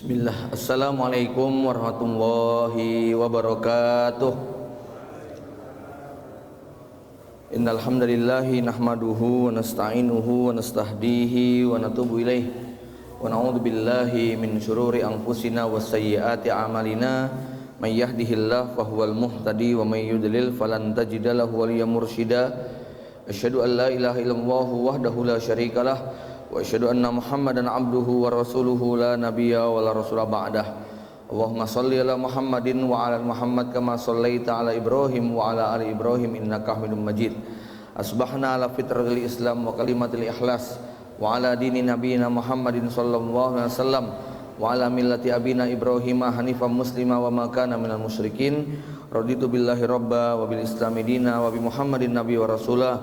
Bismillah. Assalamualaikum warahmatullahi wabarakatuh. Innal hamdalillahi nahmaduhu wa nasta'inuhu wa nastahdihi wa natubu ilaih wa na'udzu billahi min syururi anfusina wa sayyiati a'malina may yahdihillahu fahuwal muhtadi wa may yudlil falan tajida lahu waliyyan mursyida. Asyhadu an la ilaha illallah wahdahu la syarikalah wa asyhadu anna Muhammadan abduhu wa rasuluhu la nabiyya wa la rasula ba'dah. Allahumma shalli ala Muhammadin wa ala Muhammad kama shallaita ala Ibrahim wa ala ali Ibrahim innaka Hamidum Majid. Asbahna ala fitratil Islam wa kalimatil ikhlas wa ala dini nabiyina Muhammadin sallallahu alaihi wasallam wa ala millati abina Ibrahim hanifan muslima wa ma kana minal musyrikin. Raditu billahi rabba wa bil islami dina wa bi Muhammadin nabiy wa rasulah.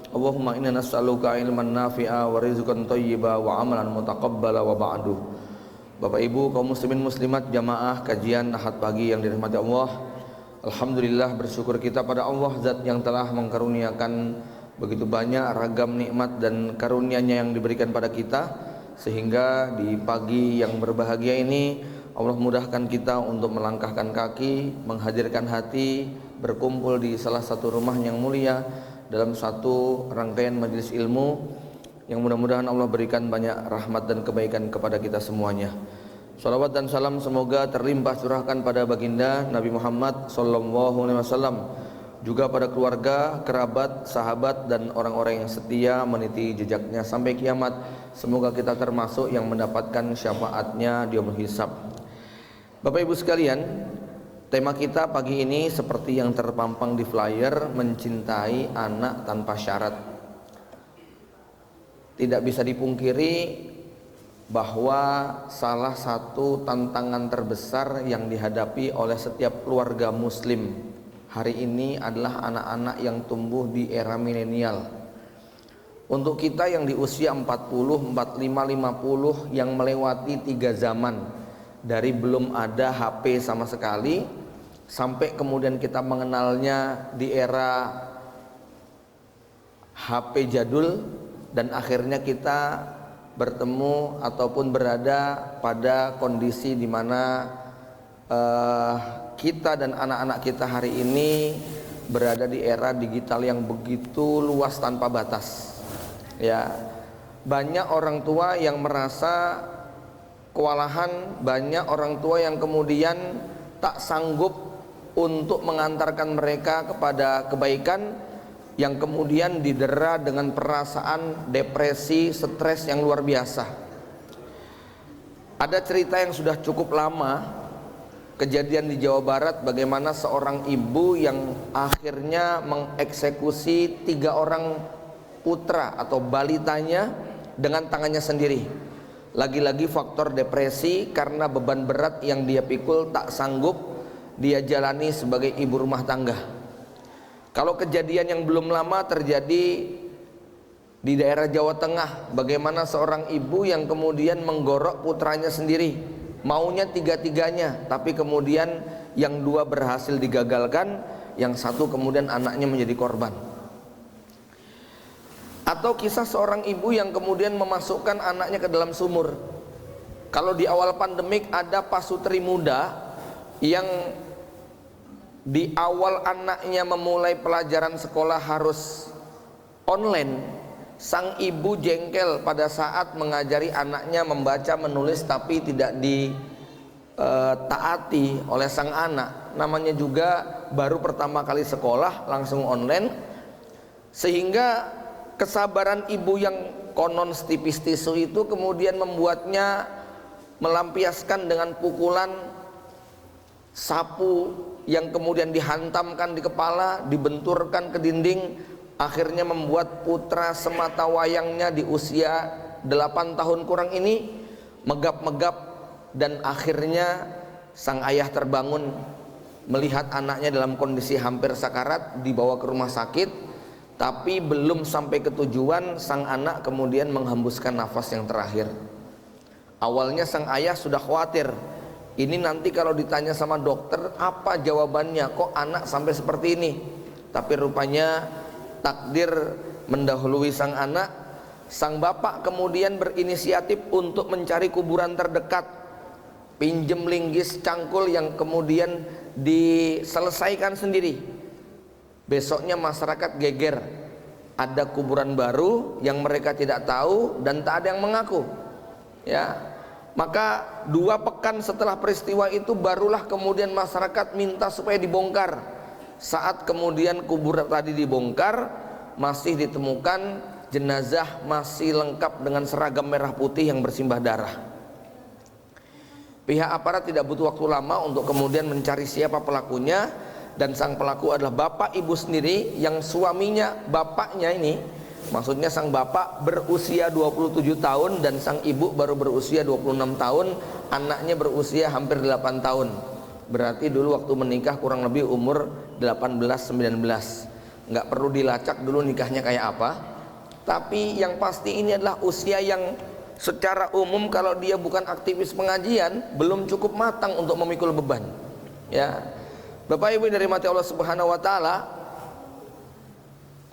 Allahumma inna nas'aluka ilman nafi'a wa rizqan thayyiba wa amalan mutaqabbala wa ba'du. Bapak Ibu kaum muslimin muslimat jamaah kajian Ahad pagi yang dirahmati Allah. Alhamdulillah, bersyukur kita pada Allah zat yang telah mengkaruniakan begitu banyak ragam nikmat dan karunia-Nya yang diberikan pada kita, sehingga di pagi yang berbahagia ini Allah mudahkan kita untuk melangkahkan kaki, menghadirkan hati, berkumpul di salah satu rumah yang mulia dalam satu rangkaian majelis ilmu yang mudah-mudahan Allah berikan banyak rahmat dan kebaikan kepada kita semuanya. Salawat dan salam semoga terlimpah curahkan pada baginda Nabi Muhammad sallallahu alaihi wasallam, juga pada keluarga, kerabat, sahabat dan orang-orang yang setia meniti jejaknya sampai kiamat. Semoga kita termasuk yang mendapatkan syafaatnya di yaumul hisab. Bapak Ibu sekalian, tema kita pagi ini seperti yang terpampang di flyer, mencintai anak tanpa syarat. Tidak bisa dipungkiri bahwa salah satu tantangan terbesar yang dihadapi oleh setiap keluarga muslim hari ini adalah anak-anak yang tumbuh di era milenial. Untuk kita yang di usia 40, 45, 50 yang melewati 3 zaman, dari belum ada HP sama sekali sampai kemudian kita mengenalnya di era HP jadul, dan akhirnya kita bertemu ataupun berada pada kondisi di mana kita dan anak-anak kita hari ini berada di era digital yang begitu luas tanpa batas. Ya, banyak orang tua yang merasa kewalahan, banyak orang tua yang kemudian tak sanggup untuk mengantarkan mereka kepada kebaikan, yang kemudian didera dengan perasaan depresi, stres yang luar biasa. Ada cerita yang sudah cukup lama, kejadian di Jawa Barat, bagaimana seorang ibu yang akhirnya mengeksekusi 3 orang putra atau balitanya dengan tangannya sendiri. Lagi-lagi faktor depresi karena beban berat yang dia pikul tak sanggup dia jalani sebagai ibu rumah tangga. Kalau kejadian yang belum lama terjadi di daerah Jawa Tengah, bagaimana seorang ibu yang kemudian menggorok putranya sendiri, maunya 3-3-nya, tapi kemudian yang 2 berhasil digagalkan, yang 1 kemudian anaknya menjadi korban. Atau kisah seorang ibu yang kemudian memasukkan anaknya ke dalam sumur. Kalau di awal pandemik ada pasutri muda yang di awal anaknya memulai pelajaran sekolah harus online, sang ibu jengkel pada saat mengajari anaknya membaca menulis tapi tidak ditaati oleh sang anak. Namanya juga baru pertama kali sekolah langsung online, sehingga kesabaran ibu yang konon setipis tisu itu kemudian membuatnya melampiaskan dengan pukulan sapu yang kemudian dihantamkan di kepala, dibenturkan ke dinding, akhirnya membuat putra semata wayangnya di usia 8 tahun kurang ini megap-megap, dan akhirnya sang ayah terbangun melihat anaknya dalam kondisi hampir sakarat, dibawa ke rumah sakit, tapi belum sampai ke tujuan sang anak kemudian menghembuskan nafas yang terakhir. Awalnya sang ayah sudah khawatir, ini nanti kalau ditanya sama dokter apa jawabannya, kok anak sampai seperti ini. Tapi rupanya takdir mendahului sang anak. Sang bapak kemudian berinisiatif untuk mencari kuburan terdekat pinjem linggis cangkul yang kemudian diselesaikan sendiri. Besoknya masyarakat geger, ada kuburan baru yang mereka tidak tahu dan tak ada yang mengaku. Ya, maka 2 pekan setelah peristiwa itu barulah kemudian masyarakat minta supaya dibongkar. Saat kemudian kuburan tadi dibongkar, masih ditemukan jenazah masih lengkap dengan seragam merah putih yang bersimbah darah. Pihak aparat tidak butuh waktu lama untuk kemudian mencari siapa pelakunya, dan sang pelaku adalah bapak ibu sendiri yang suaminya, bapaknya ini, maksudnya sang bapak berusia 27 tahun dan sang ibu baru berusia 26 tahun, anaknya berusia hampir 8 tahun. Berarti dulu waktu menikah kurang lebih umur 18-19. Nggak perlu dilacak dulu nikahnya kayak apa, tapi yang pasti ini adalah usia yang secara umum kalau dia bukan aktivis pengajian belum cukup matang untuk memikul beban. Ya, Bapak Ibu dari mati Allah Subhanahu wa taala,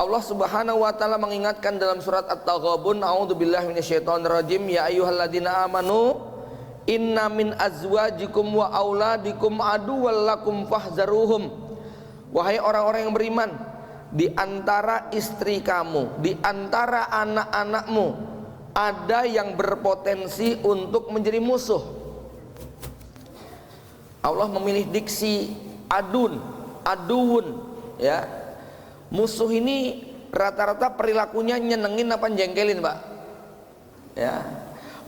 Allah Subhanahu wa taala mengingatkan dalam surat At-Taghabun, a'udzubillahi minasyaitonirrajim, ya ayyuhalladzina amanu inna min azwajikum wa auladikum aduwwal lakum fahzaruhum. Wahai orang-orang yang beriman, di antara istri kamu, di antara anak-anakmu ada yang berpotensi untuk menjadi musuh. Allah memilih diksi aduun, ya. Musuh ini rata-rata perilakunya nyenengin apa jengkelin, Pak? Ya.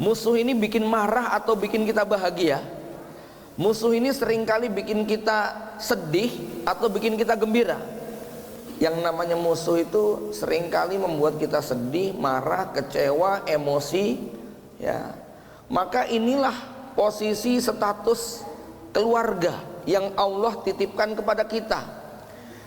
Musuh ini bikin marah atau bikin kita bahagia. Musuh ini seringkali bikin kita sedih atau bikin kita gembira. Yang namanya musuh itu seringkali membuat kita sedih, marah, kecewa, emosi, ya. Maka inilah posisi status keluarga yang Allah titipkan kepada kita,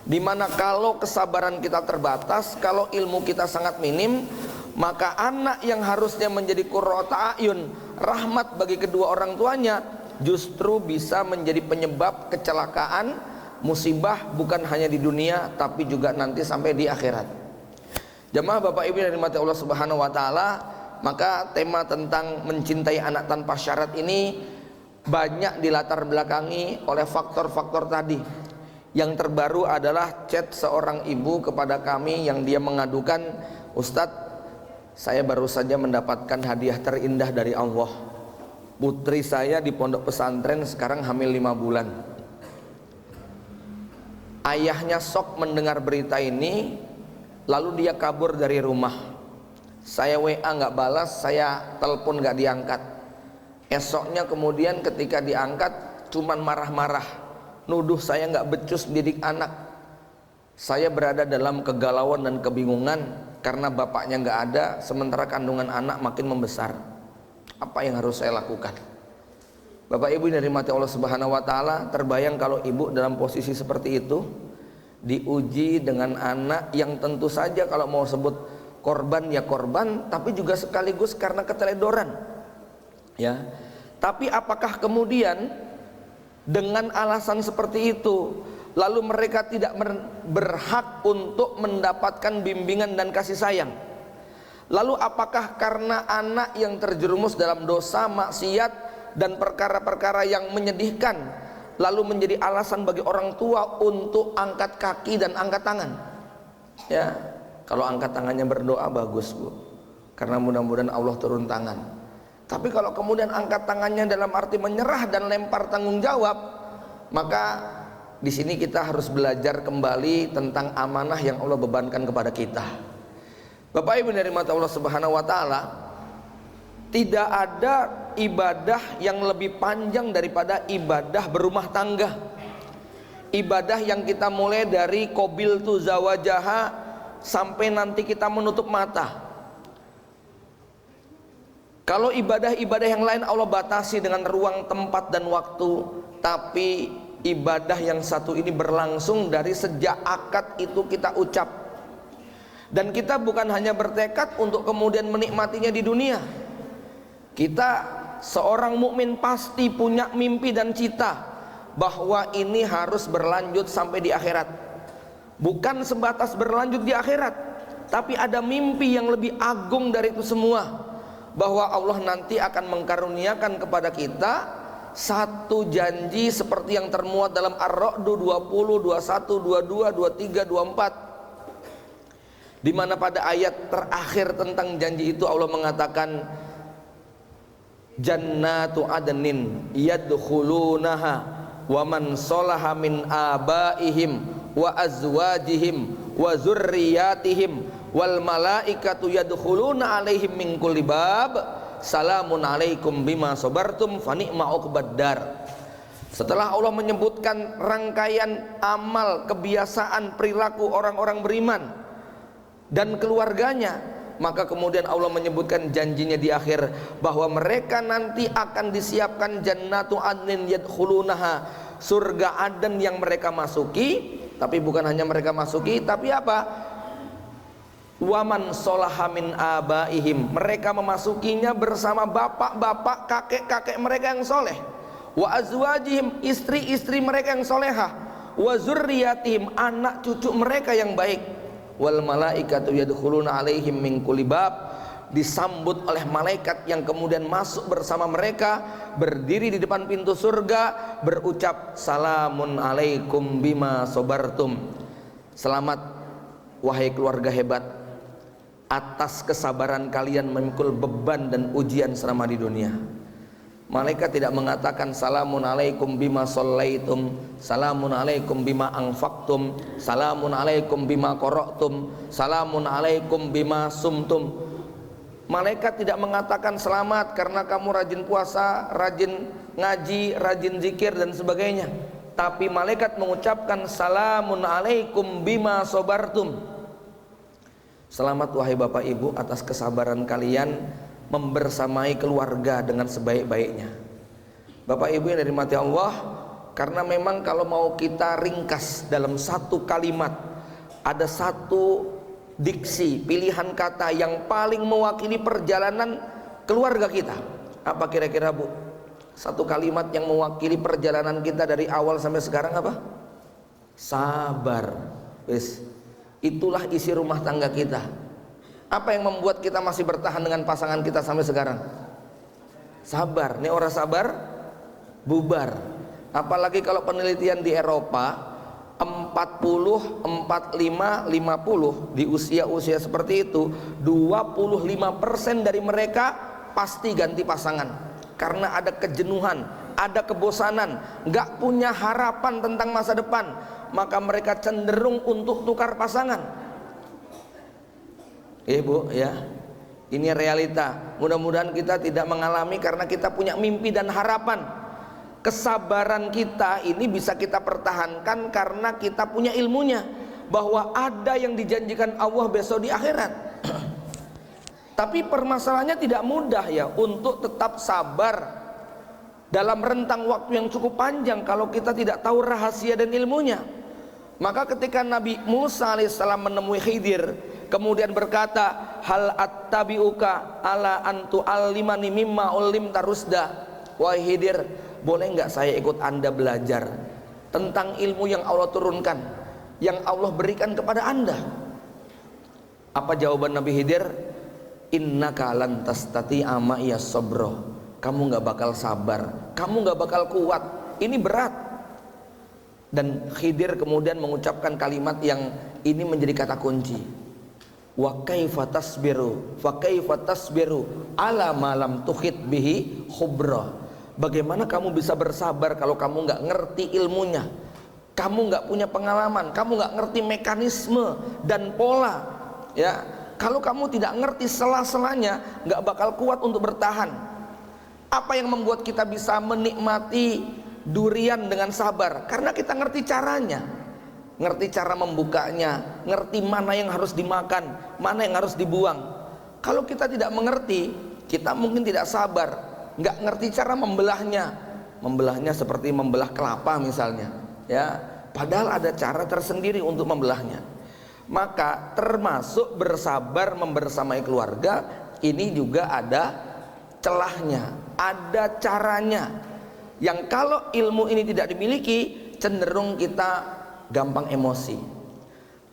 dimana kalau kesabaran kita terbatas, kalau ilmu kita sangat minim, maka anak yang harusnya menjadi qurrata a'yun, rahmat bagi kedua orang tuanya, justru bisa menjadi penyebab kecelakaan, musibah, bukan hanya di dunia tapi juga nanti sampai di akhirat. Jemaah Bapak Ibu yang dirahmati Allah Subhanahu wa taala, maka tema tentang mencintai anak tanpa syarat ini banyak dilatar belakangi oleh faktor-faktor tadi. Yang terbaru adalah chat seorang ibu kepada kami yang dia mengadukan, Ustadz, saya baru saja mendapatkan hadiah terindah dari Allah. Putri saya di pondok pesantren sekarang hamil 5 bulan. Ayahnya sok mendengar berita ini, lalu dia kabur dari rumah. Saya WA nggak balas, saya telepon nggak diangkat. Esoknya kemudian ketika diangkat, cuman marah-marah, nuduh saya nggak becus didik anak. Saya berada dalam kegalauan dan kebingungan karena bapaknya nggak ada, sementara kandungan anak makin membesar. Apa yang harus saya lakukan? Bapak Ibu dari mati Allah Subhanahu wa taala, terbayang kalau ibu dalam posisi seperti itu, diuji dengan anak yang tentu saja kalau mau sebut korban ya korban, tapi juga sekaligus karena keteledoran. Ya. Tapi apakah kemudian dengan alasan seperti itu lalu mereka tidak berhak untuk mendapatkan bimbingan dan kasih sayang? Lalu apakah karena anak yang terjerumus dalam dosa, maksiat dan perkara-perkara yang menyedihkan lalu menjadi alasan bagi orang tua untuk angkat kaki dan angkat tangan? Ya, kalau angkat tangannya berdoa bagus, Bu, karena mudah-mudahan Allah turun tangan. Tapi kalau kemudian angkat tangannya dalam arti menyerah dan lempar tanggung jawab, maka di sini kita harus belajar kembali tentang amanah yang Allah bebankan kepada kita. Bapak Ibu dari mata Allah Subhanahu wa taala, tidak ada ibadah yang lebih panjang daripada ibadah berumah tangga. Ibadah yang kita mulai dari qabil tu zawajaha sampai nanti kita menutup mata. Kalau ibadah-ibadah yang lain Allah batasi dengan ruang, tempat dan waktu, tapi ibadah yang satu ini berlangsung dari sejak akad itu kita ucap. Dan kita bukan hanya bertekad untuk kemudian menikmatinya di dunia. Kita seorang mukmin pasti punya mimpi dan cita bahwa ini harus berlanjut sampai di akhirat. Bukan sebatas berlanjut di akhirat, tapi ada mimpi yang lebih agung dari itu semua, bahwa Allah nanti akan mengkaruniakan kepada kita satu janji seperti yang termuat dalam Ar-Ra'd 20, 21, 22, 23, 24, di mana pada ayat terakhir tentang janji itu Allah mengatakan jannatu adnin yadkhulunaha wa man salaha min abaihim wa azwajihim wa zurriyatihim wal malaikatu yadkhuluna alaihim min kulli bab salamun alaikum bima sabartum fa ni'ma uqbaddar. Setelah Allah menyebutkan rangkaian amal, kebiasaan, perilaku orang-orang beriman dan keluarganya, maka kemudian Allah menyebutkan janjinya di akhir bahwa mereka nanti akan disiapkan jannatu adnin yadkhulunaha, surga Aden yang mereka masuki. Tapi bukan hanya mereka masuki, tapi apa? Waman solaha min abaihim, mereka memasukinya bersama bapak-bapak, kakek-kakek mereka yang soleh. Wa azwajihim, istri-istri mereka yang solehah. Wa zurriyatihim, anak cucu mereka yang baik. Wal malaikatu yadkhuluna alaihim min kulli bab, disambut oleh malaikat yang kemudian masuk bersama mereka, berdiri di depan pintu surga, berucap salamun alaikum bima sabartum. Selamat wahai keluarga hebat atas kesabaran kalian memikul beban dan ujian selama di dunia. Malaikat tidak mengatakan salamun alaikum bima shallaitum, salamun alaikum bima anfaqtum, salamun alaikum bima qara'tum, salamun alaikum bima sumtum. Malaikat tidak mengatakan selamat karena kamu rajin puasa, rajin ngaji, rajin zikir dan sebagainya. Tapi malaikat mengucapkan salamun alaikum bima sabartum. Selamat wahai Bapak Ibu atas kesabaran kalian membersamai keluarga dengan sebaik-baiknya. Bapak Ibu yang dirahmati Allah, karena memang kalau mau kita ringkas dalam satu kalimat, ada satu diksi, pilihan kata yang paling mewakili perjalanan keluarga kita. Apa kira-kira Bu? Satu kalimat yang mewakili perjalanan kita dari awal sampai sekarang apa? Sabar. Itulah isi rumah tangga kita. Apa yang membuat kita masih bertahan dengan pasangan kita sampai sekarang? Sabar. Nih orang sabar bubar. Apalagi kalau penelitian di Eropa 40, 45, 50 di usia-usia seperti itu 25% dari mereka pasti ganti pasangan karena ada kejenuhan, ada kebosanan, nggak punya harapan tentang masa depan, maka mereka cenderung untuk tukar pasangan. Bu ya, ini realita. Mudah-mudahan kita tidak mengalami karena kita punya mimpi dan harapan. Kesabaran kita ini bisa kita pertahankan karena kita punya ilmunya bahwa ada yang dijanjikan Allah besok di akhirat. Tapi permasalahannya tidak mudah ya untuk tetap sabar dalam rentang waktu yang cukup panjang kalau kita tidak tahu rahasia dan ilmunya. Maka ketika Nabi Musa alaihissalam menemui Khidir, kemudian berkata, hal attabi'uka ala antu alimani mimma ulim tarusda. Wahai Khidir, boleh nggak saya ikut Anda belajar tentang ilmu yang Allah turunkan, yang Allah berikan kepada Anda? Apa jawaban Nabi Khidir? Innaka lan tastati'a ma'iya sabra. Kamu nggak bakal sabar, kamu nggak bakal kuat, ini berat. Dan Khidir kemudian mengucapkan kalimat yang ini menjadi kata kunci. Wa kaifa tasbiru, fa kaifa tasbiru ala ma lam tuhit bihi khubra. Bagaimana kamu bisa bersabar kalau kamu nggak ngerti ilmunya, kamu nggak punya pengalaman, kamu nggak ngerti mekanisme dan pola, ya. Kalau kamu tidak ngerti sela-selanya, nggak bakal kuat untuk bertahan. Apa yang membuat kita bisa menikmati durian dengan sabar? Karena kita ngerti caranya, ngerti cara membukanya, ngerti mana yang harus dimakan, mana yang harus dibuang. Kalau kita tidak mengerti, kita mungkin tidak sabar, nggak ngerti cara membelahnya. Membelahnya seperti membelah kelapa misalnya, ya. Padahal ada cara tersendiri untuk membelahnya. Maka termasuk bersabar membersamai keluarga ini juga ada celahnya, ada caranya. Yang kalau ilmu ini tidak dimiliki, cenderung kita gampang emosi.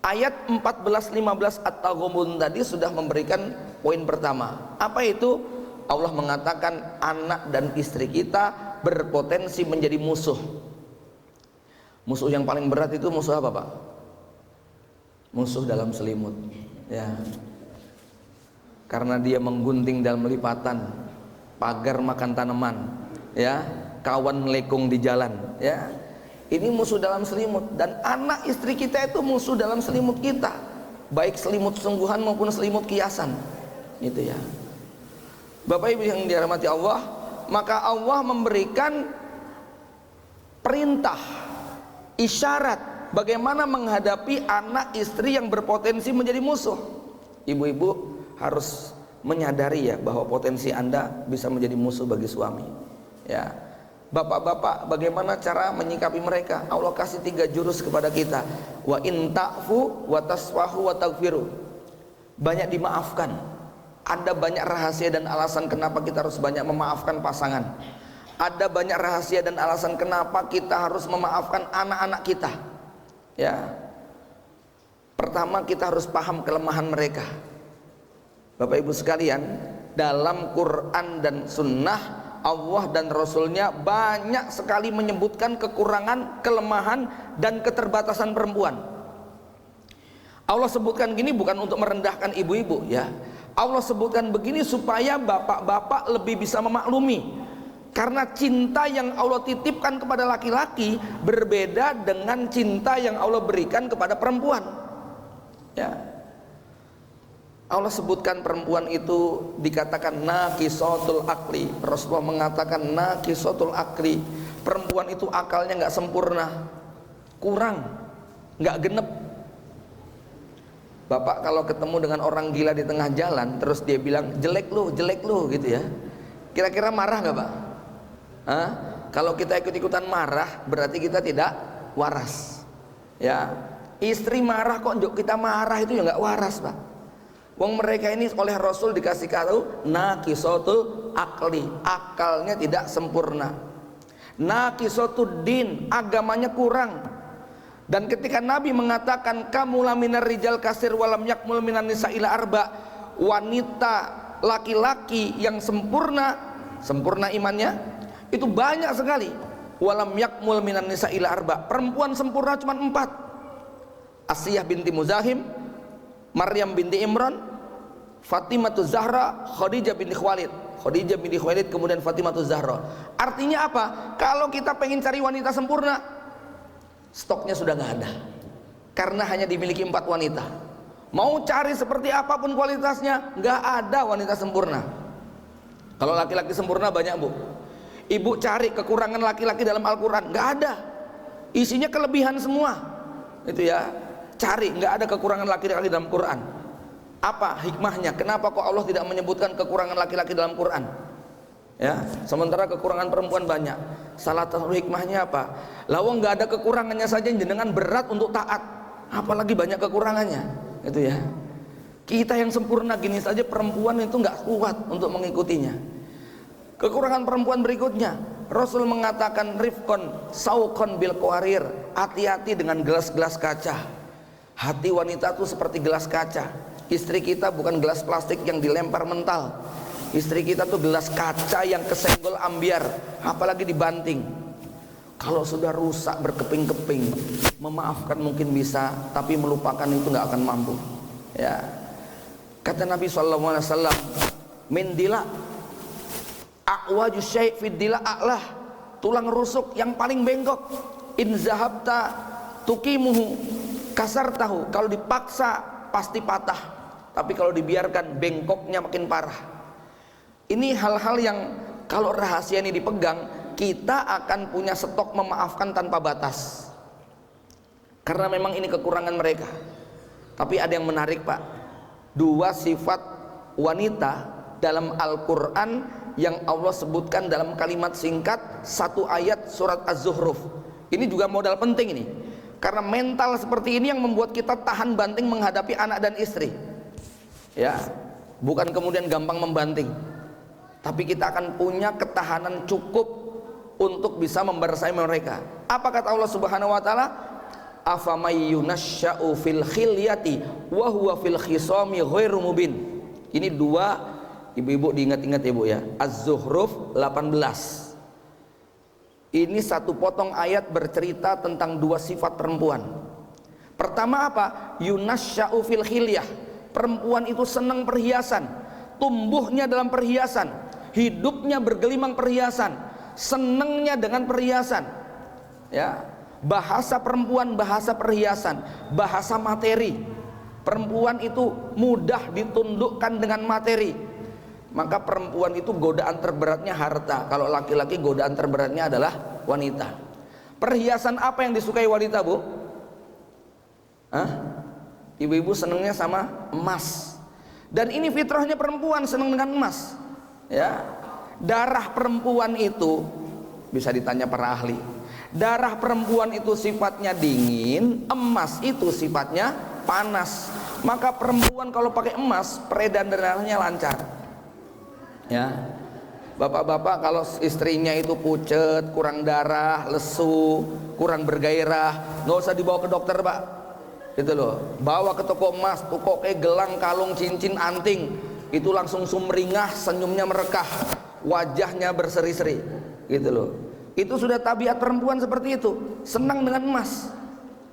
Ayat 14-15 At-Taghabun tadi sudah memberikan poin pertama. Apa itu? Allah mengatakan anak dan istri kita berpotensi menjadi musuh. Musuh yang paling berat itu musuh apa, Pak? Musuh dalam selimut, ya. Karena dia menggunting dalam lipatan, pagar makan tanaman, ya, kawan melekung di jalan, ya. Ini musuh dalam selimut. Dan anak istri kita itu musuh dalam selimut kita, baik selimut sungguhan maupun selimut kiasan, gitu ya. Bapak Ibu yang dirahmati Allah, maka Allah memberikan perintah, isyarat bagaimana menghadapi anak istri yang berpotensi menjadi musuh. Ibu-ibu harus menyadari ya bahwa potensi Anda bisa menjadi musuh bagi suami, ya. Bapak-bapak, bagaimana cara menyikapi mereka? Allah kasih 3 jurus kepada kita. Wa in ta'fu wa tasfahu wa taghfiru. Banyak dimaafkan. Ada banyak rahasia dan alasan kenapa kita harus banyak memaafkan pasangan. Ada banyak rahasia dan alasan kenapa kita harus memaafkan anak-anak kita, ya. Pertama, kita harus paham kelemahan mereka. Bapak Ibu sekalian, dalam Quran dan Sunnah, Allah dan Rasulnya banyak sekali menyebutkan kekurangan, kelemahan, dan keterbatasan perempuan. Allah sebutkan gini bukan untuk merendahkan ibu-ibu, ya. Allah sebutkan begini supaya bapak-bapak lebih bisa memaklumi. Karena cinta yang Allah titipkan kepada laki-laki berbeda dengan cinta yang Allah berikan kepada perempuan, ya. Allah sebutkan perempuan itu dikatakan naqisatul akli. Rasulullah mengatakan naqisatul akli, perempuan itu akalnya nggak sempurna, kurang, nggak genep. Bapak kalau ketemu dengan orang gila di tengah jalan terus dia bilang jelek lu gitu ya, kira-kira marah nggak, Pak? Hah? Kalau kita ikut-ikutan marah berarti kita tidak waras, ya. Istri marah kok kita marah, itu ya nggak waras, Pak. Wong mereka ini oleh Rasul dikasih tahu naqisatul akli, akalnya tidak sempurna. Naqisatud din, agamanya kurang. Dan ketika Nabi mengatakan kamu laminar rijal kasir walam yakmul minan nisa ila arba, wanita laki-laki yang sempurna imannya itu banyak sekali. Walam yakmul minan nisa ila arba, perempuan sempurna cuma 4. Asiyah binti Muzahim, Maryam binti Imran, Fatimah Zahra, Khadijah binti Khuwailid. Kemudian Fatimah Zahra. Artinya apa? Kalau kita pengen cari wanita sempurna, stoknya sudah nggak ada, karena hanya dimiliki 4 wanita. Mau cari seperti apapun kualitasnya, nggak ada wanita sempurna. Kalau laki-laki sempurna banyak, Bu. Ibu cari kekurangan laki-laki dalam Al-Quran, nggak ada. Isinya kelebihan semua, itu ya. Cari, nggak ada kekurangan laki-laki dalam Quran. Apa hikmahnya? Kenapa kok Allah tidak menyebutkan kekurangan laki-laki dalam Quran? Ya, sementara kekurangan perempuan banyak. Salah satu hikmahnya apa? Lawang nggak ada kekurangannya saja jenengan berat untuk taat, apalagi banyak kekurangannya, itu ya. Kita yang sempurna gini saja perempuan itu nggak kuat untuk mengikutinya. Kekurangan perempuan berikutnya, Rasul mengatakan rifkon saukon bil qawarir, hati-hati dengan gelas-gelas kaca. Hati wanita itu seperti gelas kaca. Istri kita bukan gelas plastik yang dilempar mental. Istri kita tuh gelas kaca yang kesenggol ambiar, apalagi dibanting. Kalau sudah rusak berkeping-keping, memaafkan mungkin bisa, tapi melupakan itu nggak akan mampu, ya. Kata Nabi SAW, min dila a'waju syai' fid dila a'lah, tulang rusuk yang paling bengkok. In zahabta tukimuhu kasar tahu, kalau dipaksa pasti patah, tapi kalau dibiarkan bengkoknya makin parah. Ini hal-hal yang kalau rahasia ini dipegang, kita akan punya stok memaafkan tanpa batas, karena memang ini kekurangan mereka. Tapi ada yang menarik, Pak, 2 sifat wanita dalam Al-Quran yang Allah sebutkan dalam kalimat singkat 1 ayat surat Az-Zuhruf. Ini juga modal penting ini, karena mental seperti ini yang membuat kita tahan banting menghadapi anak dan istri, ya. Bukan kemudian gampang membanting, tapi kita akan punya ketahanan cukup untuk bisa membersamai mereka. Apa kata Allah Subhanahu wa taala? Afamay yunasya'u fil khilyati wa huwa fil khisami ghairu mubin. Ini 2, ibu-ibu diingat-ingat ya, Bu ya. Az-Zuhruf 18. Ini satu potong ayat bercerita tentang dua sifat perempuan. Pertama apa? Yunasya'u fil khilyah. Perempuan itu senang perhiasan, tumbuhnya dalam perhiasan, hidupnya bergelimang perhiasan, senangnya dengan perhiasan. Ya, bahasa perempuan bahasa perhiasan, bahasa materi. Perempuan itu mudah ditundukkan dengan materi. Maka perempuan itu godaan terberatnya harta. Kalau laki-laki godaan terberatnya adalah wanita. Perhiasan apa yang disukai wanita, Bu? Hah? Ibu-ibu senangnya sama emas. Dan ini fitrahnya perempuan, senang dengan emas. Ya. Darah perempuan itu bisa ditanya para ahli. Darah perempuan itu sifatnya dingin, emas itu sifatnya panas. Maka perempuan kalau pakai emas, peredaran darahnya lancar. Ya, bapak-bapak kalau istrinya itu pucet, kurang darah, lesu, kurang bergairah, nggak usah dibawa ke dokter, Pak. Itu loh, bawa ke toko emas, toko kayak gelang, kalung, cincin, anting, itu langsung sumringah, senyumnya merekah, wajahnya berseri-seri, gitu loh. Itu sudah tabiat perempuan seperti itu, senang dengan emas.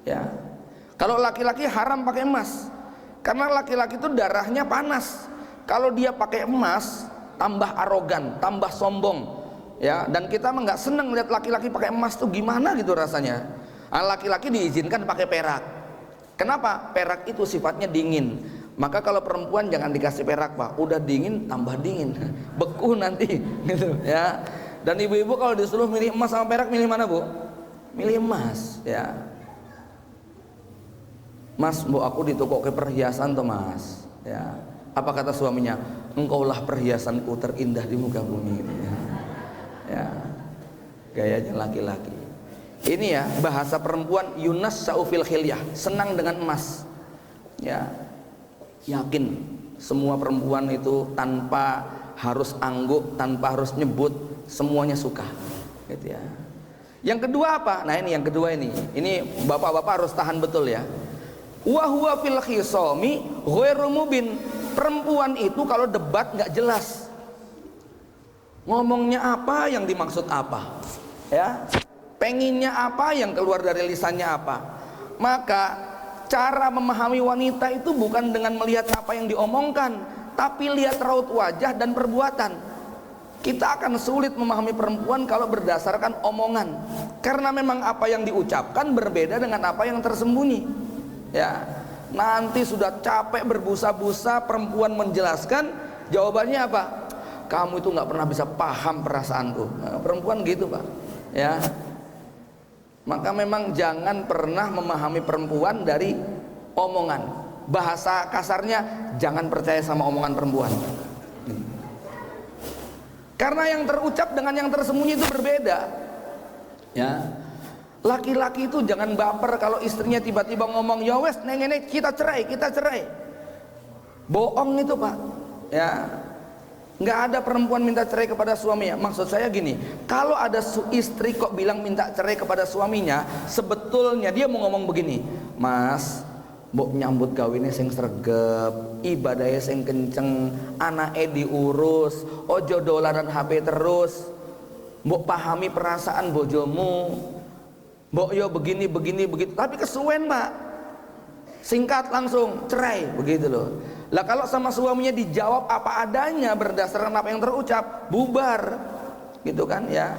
Ya, kalau laki-laki haram pakai emas, karena laki-laki itu darahnya panas. Kalau dia pakai emas tambah arogan, tambah sombong, ya. Dan kita mah nggak seneng lihat laki-laki pakai emas tuh gimana gitu rasanya. Laki-laki diizinkan pakai perak. Kenapa? Perak itu sifatnya dingin. Maka kalau perempuan jangan dikasih perak, Pak. Udah dingin tambah dingin, beku nanti, gitu, ya. Dan ibu-ibu kalau disuruh milih emas sama perak, milih mana, Bu? Milih emas, ya. Mas, Bu, aku di toko ke perhiasan tuh, Mas, ya. Apa kata suaminya? Engkaulah perhiasanku terindah di muka bumi. Ya, gayanya laki-laki. Ini ya bahasa perempuan, yunasya'u fil khilyah, senang dengan emas. Ya, yakin semua perempuan itu tanpa harus angguk, tanpa harus nyebut, semuanya suka. Gitu ya. Yang kedua apa? Nah ini yang kedua ini bapak-bapak harus tahan betul ya. Wa huwa fil khisami ghairu mubin. Perempuan itu kalau debat nggak jelas, ngomongnya apa yang dimaksud apa, ya, penginnya apa yang keluar dari lisannya apa. Maka cara memahami wanita itu bukan dengan melihat apa yang diomongkan, tapi lihat raut wajah dan perbuatan. Kita akan sulit memahami perempuan kalau berdasarkan omongan, karena memang apa yang diucapkan berbeda dengan apa yang tersembunyi. Ya. Nanti sudah capek berbusa-busa perempuan menjelaskan, jawabannya apa? Kamu itu nggak pernah bisa paham perasaanku. Nah, perempuan gitu, Pak. Ya. Maka memang jangan pernah memahami perempuan dari omongan. Bahasa kasarnya, jangan percaya sama omongan perempuan. Karena yang terucap dengan yang tersembunyi itu berbeda. Ya. Laki-laki itu jangan baper kalau istrinya tiba-tiba ngomong, ya wes nenek kita cerai. Bohong itu, Pak. Ya, nggak ada perempuan minta cerai kepada suaminya. Maksud saya gini, kalau ada istri kok bilang minta cerai kepada suaminya, sebetulnya dia mau ngomong begini, Mas, mbok nyambut gawine sing sregep, ibadahnya sing kenceng, anake diurus, ojo dolanan HP terus, mbok pahami perasaan bojomu. Mbok yo begini begitu, tapi kesuwen, Pak. Singkat langsung cerai, begitu loh. Lah kalau sama suaminya dijawab apa adanya berdasarkan apa yang terucap, bubar. Gitu kan ya.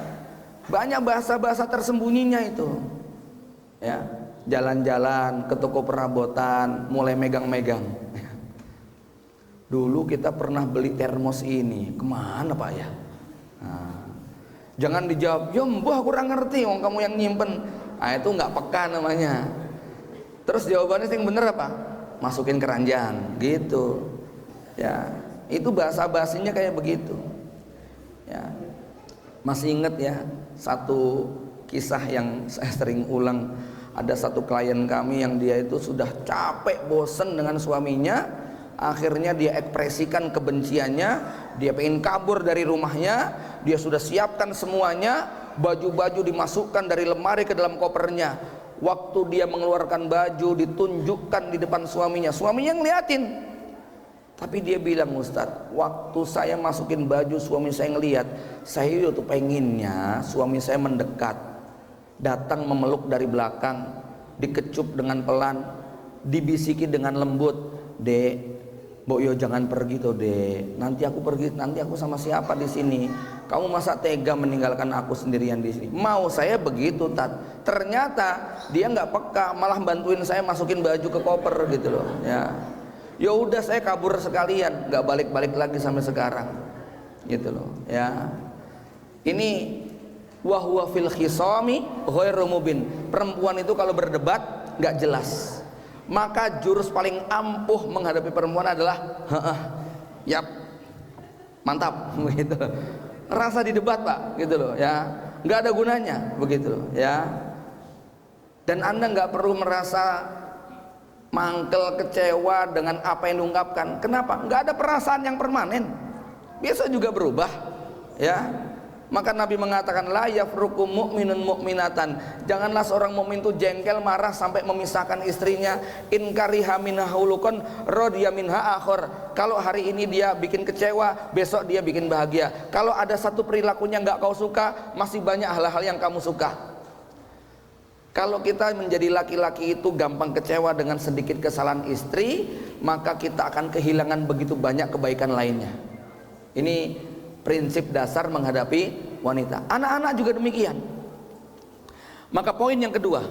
Banyak bahasa-bahasa tersembunyinya itu. Ya, jalan-jalan ke toko perabotan, mulai megang-megang. Dulu kita pernah beli termos ini, kemana, Pak ya? Nah, jangan dijawab, ya mbah kurang ngerti, wong kamu yang nyimpen. Nah itu nggak peka namanya. Terus jawabannya yang bener apa? Masukin keranjang, gitu. Ya, itu bahasa basinya kayak begitu. Ya, masih inget ya satu kisah yang saya sering ulang. Ada satu klien kami yang dia itu sudah capek, bosen dengan suaminya. Akhirnya dia ekspresikan kebenciannya. Dia pengen kabur dari rumahnya. Dia sudah siapkan semuanya. Baju-baju dimasukkan dari lemari ke dalam kopernya. Waktu dia mengeluarkan baju, ditunjukkan di depan suaminya. Suaminya ngeliatin. Tapi dia bilang, Ustadz, waktu saya masukin baju suami saya ngelihat, saya itu pengennya suami saya mendekat, datang memeluk dari belakang, dikecup dengan pelan, dibisiki dengan lembut, Dek, Mbok yo jangan pergi toh Dek, nanti aku pergi, nanti aku sama siapa di sini? Kamu masa tega meninggalkan aku sendirian di sini? Mau saya begitu, Tat. Ternyata dia nggak peka, malah bantuin saya masukin baju ke koper gitu loh, ya. Ya udah saya kabur sekalian, nggak balik-balik lagi sampai sekarang, gitu loh, ya. Ini wahwa fil khisami ghairu mubin. Perempuan itu kalau berdebat nggak jelas. Maka jurus paling ampuh menghadapi perempuan adalah yap, mantap, begitu. Rasa di debat Pak, gitu loh, ya. Nggak ada gunanya, begitu loh, ya. Dan Anda nggak perlu merasa mangkel, kecewa dengan apa yang diungkapkan. Kenapa? Nggak ada perasaan yang permanen, biasa juga berubah, ya. Maka Nabi mengatakan, la yafruqu mu'minun mu'minatan, janganlah seorang mukmin itu jengkel, marah sampai memisahkan istrinya. In kariha minha hulukun radiya minha akhar, kalau hari ini dia bikin kecewa, besok dia bikin bahagia. Kalau ada satu perilakunya nggak kau suka, masih banyak hal-hal yang kamu suka. Kalau kita menjadi laki-laki itu gampang kecewa dengan sedikit kesalahan istri, maka kita akan kehilangan begitu banyak kebaikan lainnya. Ini prinsip dasar menghadapi wanita. Anak-anak juga demikian. Maka poin yang kedua,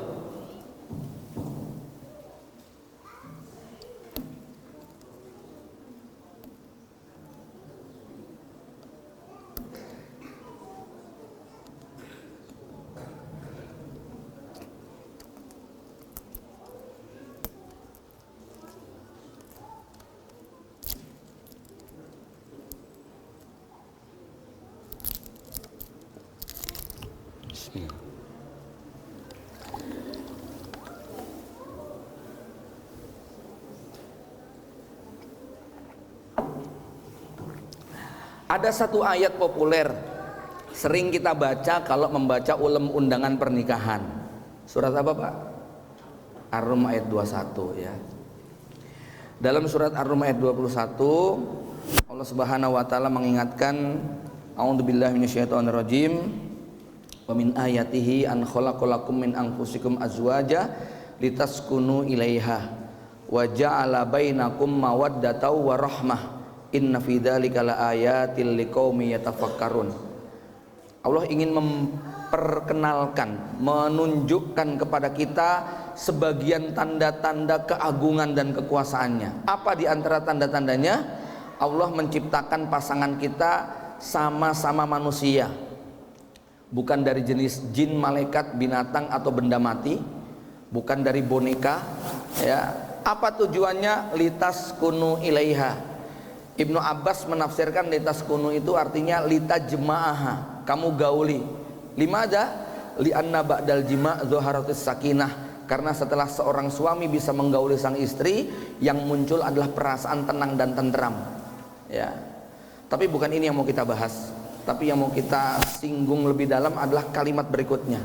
ada satu ayat populer sering kita baca kalau membaca ulum undangan pernikahan. Surat apa Pak? Ar-Rum ayat 21, ya. Dalam surat Ar-Rum ayat 21, Allah Subhanahu wa taala mengingatkan, a'udzubillahi minasyaitonirrajim, wa min ayatihi an khalaqalakum min anfusikum azwaja litaskunu ilaiha wa ja'ala bainakum mawaddatan wa rahmah inna fi dzalika laayatil liqaumi yatafakkarun. Allah ingin memperkenalkan, menunjukkan kepada kita sebagian tanda-tanda keagungan dan kekuasaannya. Apa di antara tanda-tandanya? Allah menciptakan pasangan kita sama-sama manusia, bukan dari jenis jin, malaikat, binatang atau benda mati, bukan dari boneka, ya. Apa tujuannya? Litas kunu ilaiha. Ibnu Abbas menafsirkan litas kunu itu artinya lita jemaaha, kamu gauli. Limada? Li'anna ba'dal jima' zuharatus sakinah, karena setelah seorang suami bisa menggauli sang istri, yang muncul adalah perasaan tenang dan tentram, ya. Tapi bukan ini yang mau kita bahas. Tapi yang mau kita singgung lebih dalam adalah kalimat berikutnya,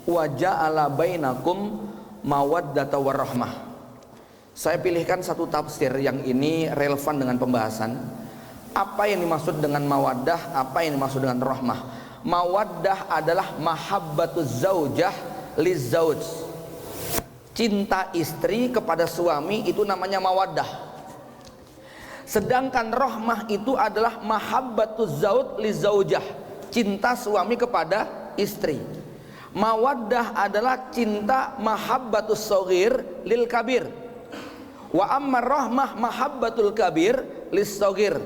wa ja'ala bainakum mawaddatan warahmah. Saya pilihkan satu tafsir yang ini relevan dengan pembahasan. Apa yang dimaksud dengan mawaddah, apa yang dimaksud dengan rahmah? Mawaddah adalah mahabbatuz zaujah lizauj, cinta istri kepada suami, itu namanya mawaddah. Sedangkan rahmah itu adalah mahabbatuz zauj lizaujah, cinta suami kepada istri. Mawaddah adalah cinta mahabbatus shaghir lil kabir. Wa amma rahmah mahabbatul kabir lis-shaghir.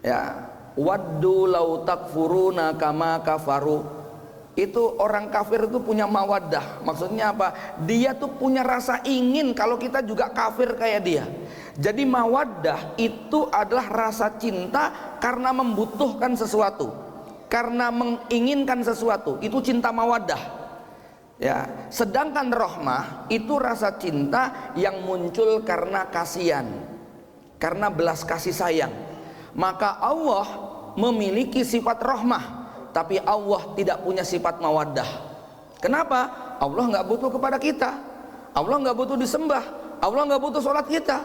Ya, waddu law takfuruna kama kafaru. Itu orang kafir itu punya mawaddah. Maksudnya apa? Dia tuh punya rasa ingin kalau kita juga kafir kayak dia. Jadi mawaddah itu adalah rasa cinta karena membutuhkan sesuatu, karena menginginkan sesuatu. Itu cinta mawaddah. Ya, sedangkan rahmah itu rasa cinta yang muncul karena kasihan, karena belas kasih sayang. Maka Allah memiliki sifat rahmah, tapi Allah tidak punya sifat mawaddah. Kenapa? Allah nggak butuh kepada kita, Allah nggak butuh disembah, Allah nggak butuh sholat kita.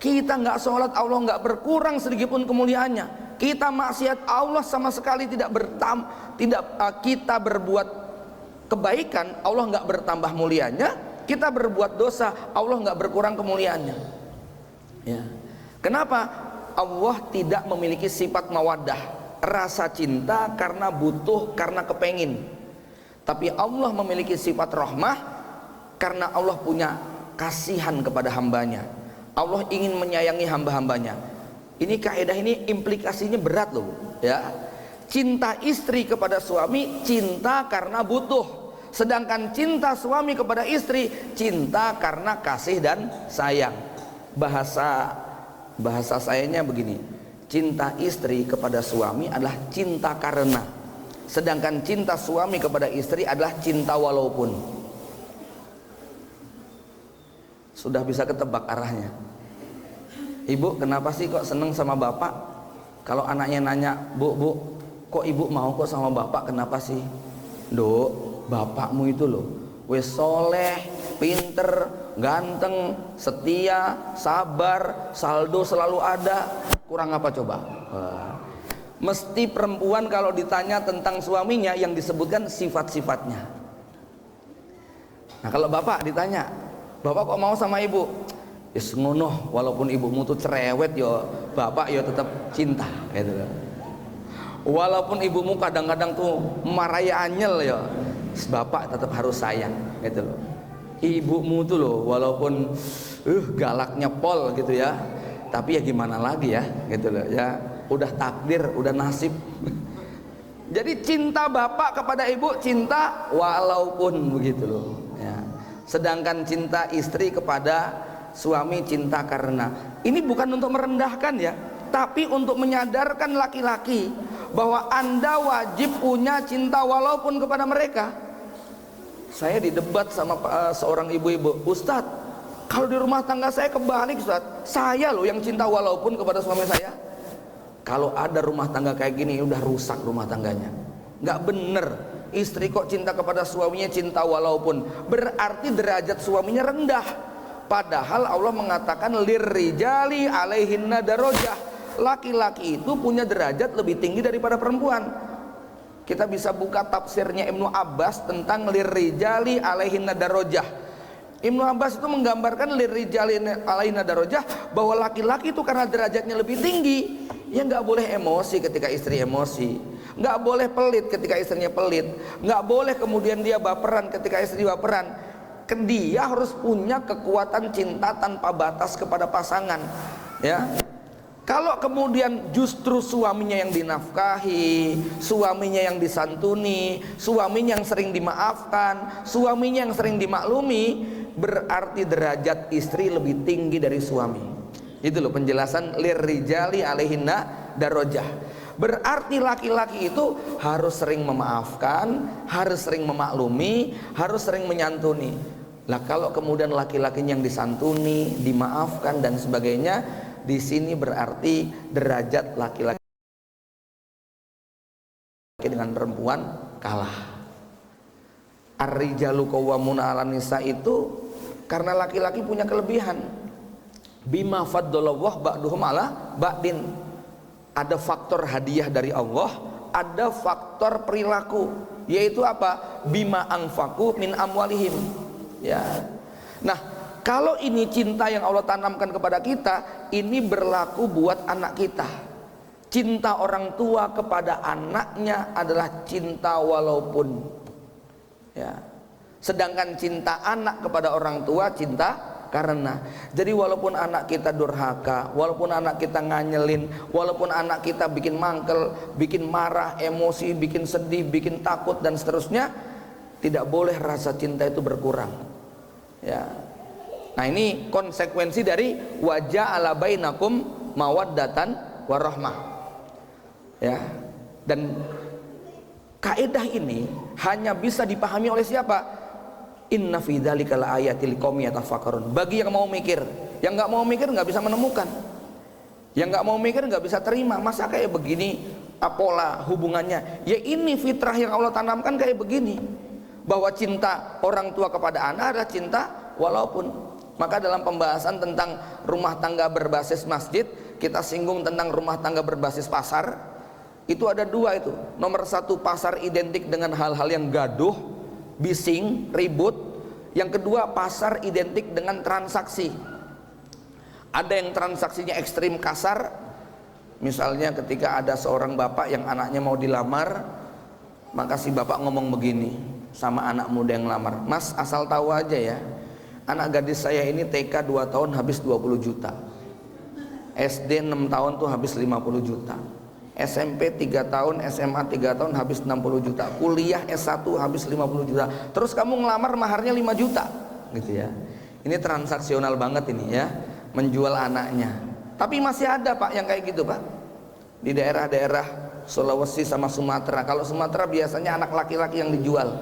Kita nggak sholat, Allah nggak berkurang sedikit pun kemuliaannya. Kita maksiat, Allah sama sekali tidak kita berbuat kebaikan, Allah nggak bertambah mulianya. Kita berbuat dosa, Allah nggak berkurang kemuliaannya. Ya. Kenapa? Allah tidak memiliki sifat mawaddah, rasa cinta karena butuh, karena kepengin. Tapi Allah memiliki sifat rahmah karena Allah punya kasihan kepada hambanya. Allah ingin menyayangi hamba-hambanya. Ini kaidah ini implikasinya berat loh, ya. Cinta istri kepada suami cinta karena butuh, sedangkan cinta suami kepada istri cinta karena kasih dan sayang. Bahasa sayanya begini, cinta istri kepada suami adalah cinta karena, sedangkan cinta suami kepada istri adalah cinta walaupun. Sudah bisa ketebak arahnya. Ibu kenapa sih kok seneng sama bapak? Kalau anaknya nanya, bu kok ibu mau kok sama bapak, kenapa sih? Dok, bapakmu itu loh wes soleh, pinter, ganteng, setia, sabar, saldo selalu ada. Kurang apa coba? Mesti perempuan kalau ditanya tentang suaminya yang disebutkan sifat-sifatnya. Nah kalau bapak ditanya, bapak kok mau sama ibu? Yes, ngono, walaupun ibumu tuh cerewet yo, bapak yo tetap cinta gitu loh. Walaupun ibumu kadang-kadang tuh marahi anyel yo, bapak tetap harus sayang gitu loh. Ibumu tuh loh walaupun galaknya pol gitu ya, tapi ya gimana lagi ya gitu loh ya, udah takdir, udah nasib. Jadi cinta bapak kepada ibu cinta walaupun begitu loh ya. Sedangkan cinta istri kepada suami cinta karena. Ini bukan untuk merendahkan ya, tapi untuk menyadarkan laki-laki bahwa Anda wajib punya cinta walaupun kepada mereka. Saya didebat sama seorang ibu-ibu, Ustadz, kalau di rumah tangga saya kebalik Ustadz, saya loh yang cinta walaupun kepada suami saya. Kalau ada rumah tangga kayak gini udah rusak rumah tangganya, nggak bener. Istri kok cinta kepada suaminya cinta walaupun, berarti derajat suaminya rendah. Padahal Allah mengatakan lirrijali alaihinna darajah, laki-laki itu punya derajat lebih tinggi daripada perempuan. Kita bisa buka tafsirnya Ibnu Abbas tentang lirrijali alaihinna darajah. Ibnu Abbas itu menggambarkan lirrijali alaihinna darajah bahwa laki-laki itu karena derajatnya lebih tinggi, ya nggak boleh emosi ketika istri emosi, nggak boleh pelit ketika istrinya pelit, nggak boleh kemudian dia baperan ketika istri baperan. Dia harus punya kekuatan cinta tanpa batas kepada pasangan, ya. Kalau kemudian justru suaminya yang dinafkahi, suaminya yang disantuni, suaminya yang sering dimaafkan, suaminya yang sering dimaklumi, berarti derajat istri lebih tinggi dari suami. Itu loh penjelasan lirrijali alaihinna darajah. Berarti laki-laki itu harus sering memaafkan, harus sering memaklumi, harus sering menyantuni. Lah kalau kemudian laki-lakinya yang disantuni, dimaafkan dan sebagainya, di sini berarti derajat laki-laki dengan perempuan kalah. Ar-rijalu qawwamuna 'alan nisa itu karena laki-laki punya kelebihan. Bima faddalallahu ba'duhum 'ala ba'din. Ada faktor hadiah dari Allah, ada faktor perilaku, yaitu apa? Bima anfaqu min amwalihim. Ya. Nah, kalau ini cinta yang Allah tanamkan kepada kita, ini berlaku buat anak kita. Cinta orang tua kepada anaknya adalah cinta walaupun. Ya. Sedangkan cinta anak kepada orang tua cinta karena. Jadi walaupun anak kita durhaka, walaupun anak kita nganyelin, walaupun anak kita bikin mangkel, bikin marah, emosi, bikin sedih, bikin takut dan seterusnya, tidak boleh rasa cinta itu berkurang. Ya. Nah, ini konsekuensi dari wajah ala bainakum mawaddatan warahmah. Ya. Dan kaidah ini hanya bisa dipahami oleh siapa? Inna fi dzalika laayatil liqaumin yatafakkarun. Bagi yang mau mikir, yang nggak mau mikir nggak bisa menemukan. Yang nggak mau mikir nggak bisa terima. Masa kayak begini pola hubungannya? Ya ini fitrah yang Allah tanamkan kayak begini. Bahwa cinta orang tua kepada anak adalah cinta walaupun. Maka dalam pembahasan tentang rumah tangga berbasis masjid, kita singgung tentang rumah tangga berbasis pasar. Itu ada dua itu. Nomor satu, pasar identik dengan hal-hal yang gaduh, bising, ribut. Yang kedua, pasar identik dengan transaksi. Ada yang transaksinya ekstrim kasar. Misalnya ketika ada seorang bapak yang anaknya mau dilamar, maka si bapak ngomong begini sama anak muda yang lamar, "Mas, asal tahu aja ya, anak gadis saya ini TK 2 tahun habis 20 juta, SD 6 tahun tuh habis 50 juta, SMP 3 tahun, SMA 3 tahun habis 60 juta, kuliah S1 habis 50 juta, terus kamu ngelamar maharnya 5 juta," gitu ya. Ini transaksional banget ini ya, menjual anaknya. Tapi masih ada Pak yang kayak gitu Pak, di daerah-daerah Sulawesi sama Sumatera. Kalau Sumatera biasanya anak laki-laki yang dijual,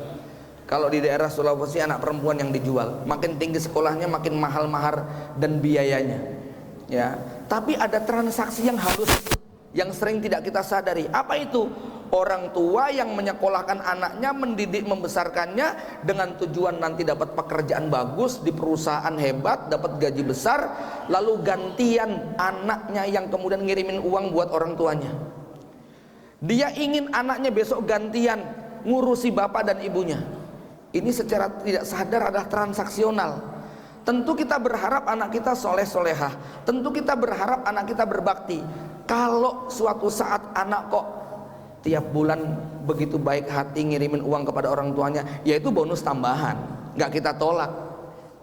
kalau di daerah Sulawesi anak perempuan yang dijual. Makin tinggi sekolahnya makin mahal mahar dan biayanya ya. Tapi ada transaksi yang halus yang sering tidak kita sadari. Apa itu? Orang tua yang menyekolahkan anaknya, mendidik, membesarkannya dengan tujuan nanti dapat pekerjaan bagus di perusahaan hebat, dapat gaji besar, lalu gantian anaknya yang kemudian ngirimin uang buat orang tuanya. Dia ingin anaknya besok gantian ngurusi bapak dan ibunya. Ini secara tidak sadar adalah transaksional. Tentu kita berharap anak kita soleh solehah, tentu kita berharap anak kita berbakti. Kalau suatu saat anak kok tiap bulan begitu baik hati ngirimin uang kepada orang tuanya, yaitu bonus tambahan, nggak kita tolak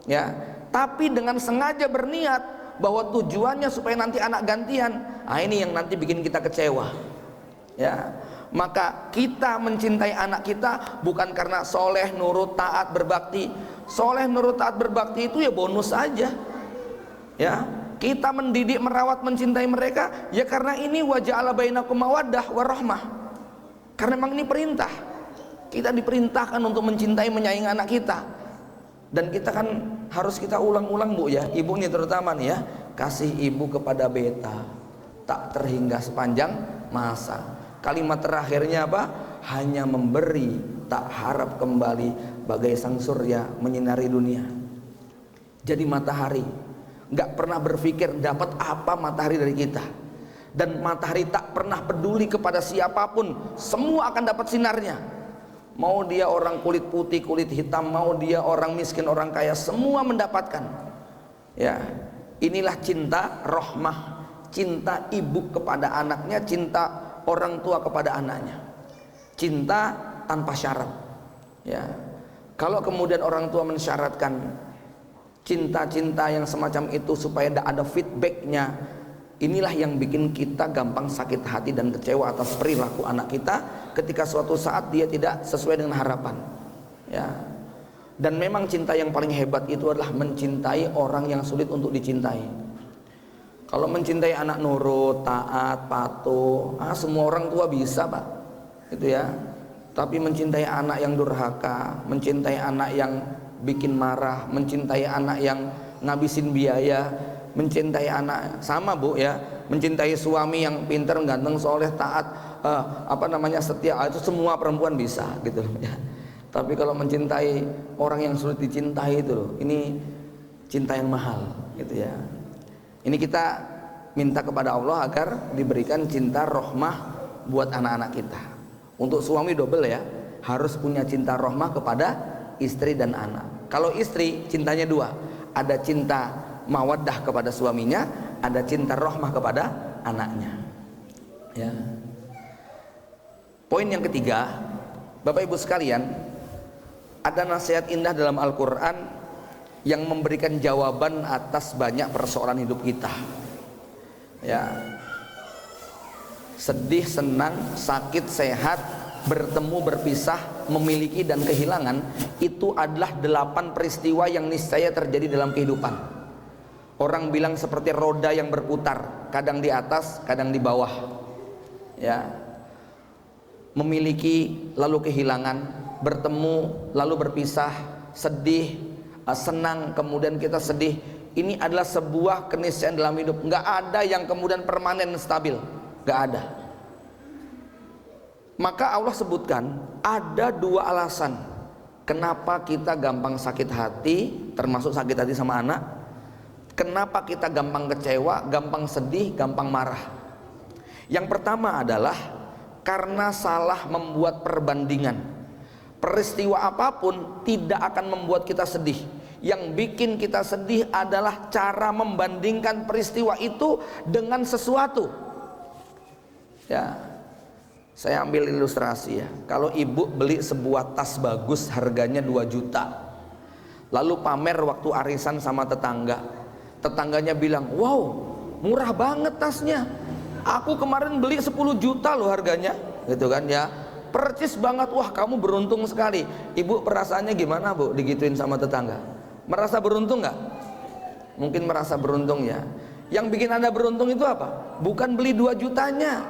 ya. Tapi dengan sengaja berniat bahwa tujuannya supaya nanti anak gantian, ini yang nanti bikin kita kecewa ya. Maka kita mencintai anak kita bukan karena soleh, nurut, taat, berbakti. Soleh, nurut, taat, berbakti itu ya bonus aja ya. Kita mendidik, merawat, mencintai mereka ya karena ini waja'ala bainakum mawaddah warahmah. Karena memang ini perintah. Kita diperintahkan untuk mencintai, menyayangi anak kita. Dan kita kan harus kita ulang-ulang Bu ya, ibu ini terutama nih ya, kasih ibu kepada beta tak terhingga sepanjang masa. Kalimat terakhirnya apa? Hanya memberi, tak harap kembali, bagai sang surya menyinari dunia. Jadi matahari nggak pernah berpikir dapat apa matahari dari kita. Dan matahari tak pernah peduli kepada siapapun, semua akan dapat sinarnya. Mau dia orang kulit putih, kulit hitam, mau dia orang miskin, orang kaya, semua mendapatkan ya. Inilah cinta rahmah, cinta ibu kepada anaknya, cinta orang tua kepada anaknya, cinta tanpa syarat ya. Kalau kemudian orang tua mensyaratkan cinta-cinta yang semacam itu supaya tidak ada feedbacknya, inilah yang bikin kita gampang sakit hati dan kecewa atas perilaku anak kita ketika suatu saat dia tidak sesuai dengan harapan ya. Dan memang cinta yang paling hebat itu adalah mencintai orang yang sulit untuk dicintai. Kalau mencintai anak nurut, taat, patuh, semua orang tua bisa Pak itu ya. Tapi mencintai anak yang durhaka, mencintai anak yang bikin marah, mencintai anak yang ngabisin biaya, mencintai anak sama Bu ya, mencintai suami yang pintar, ganteng, soleh, taat, setia, itu semua perempuan bisa gitu loh ya. Tapi kalau mencintai orang yang sulit dicintai itu loh, ini cinta yang mahal gitu ya. Ini kita minta kepada Allah agar diberikan cinta rahmah buat anak-anak kita. Untuk suami double ya, harus punya cinta rahmah kepada istri dan anak. Kalau istri cintanya dua, ada cinta mawaddah kepada suaminya, ada cinta rahmah kepada anaknya ya. Poin yang ketiga, Bapak Ibu sekalian, ada nasihat indah dalam Al-Quran yang memberikan jawaban atas banyak persoalan hidup kita ya. Sedih, senang, sakit, sehat, bertemu, berpisah, memiliki dan kehilangan, itu adalah 8 peristiwa yang niscaya terjadi dalam kehidupan. Orang bilang seperti roda yang berputar, kadang di atas, kadang di bawah ya. Memiliki lalu kehilangan, bertemu lalu berpisah, sedih, senang, kemudian kita sedih. Ini adalah sebuah keniscayaan dalam hidup. Nggak ada yang kemudian permanen stabil, nggak ada. Maka Allah sebutkan ada 2 alasan kenapa kita gampang sakit hati, termasuk sakit hati sama anak, Kenapa kita gampang kecewa, gampang sedih, gampang marah? Yang pertama adalah karena salah membuat perbandingan. Peristiwa apapun tidak akan membuat kita sedih. Yang bikin kita sedih adalah cara membandingkan peristiwa itu dengan sesuatu. Ya, saya ambil ilustrasi ya. Kalau ibu beli sebuah tas bagus harganya 2 juta, lalu pamer waktu arisan sama tetangga. Tetangganya bilang, wow murah banget tasnya, aku kemarin beli 10 juta loh harganya, gitu kan ya. Percis banget, wah kamu beruntung sekali. Ibu perasaannya gimana bu digituin sama tetangga? Merasa beruntung nggak? Mungkin merasa beruntung ya. Yang bikin anda beruntung itu apa? Bukan beli 2 jutanya,